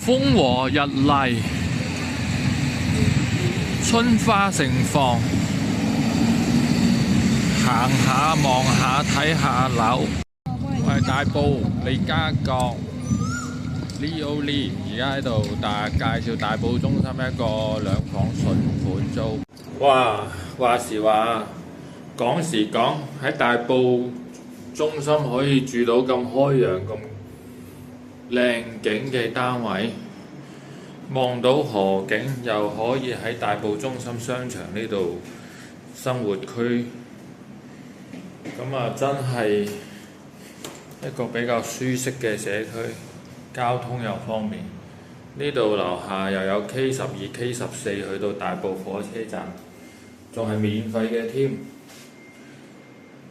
風和日麗，春花盛放，行下望下睇下樓。我係大埔利嘉閣 Leo Lee， 而家喺度介紹大埔中心一個兩房筍盤租。哇！話時話，講時講，喺大埔中心可以住到咁開揚、咁靚景嘅單位，望到河景，又可以喺大埔中心商場呢度生活區，咁啊真係一個比較舒適嘅社區，交通又方便。呢度樓下又有 K12、K14去到大埔火車站，仲係免費嘅添。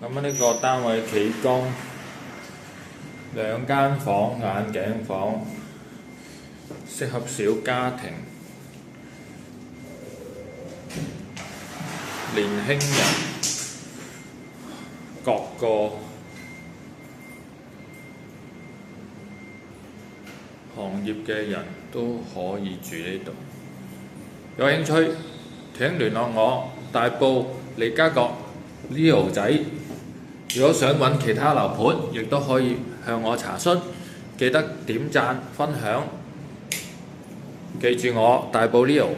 咁呢個單位企缸，兩間房眼鏡房，適合小家庭、年輕人，各個行業嘅人都可以住呢度。有興趣請聯絡我，大埔利嘉閣 Leo 仔。如果想揾其他樓盤，亦都可以向我查詢。記得點讚分享，記住我大埔 Leo。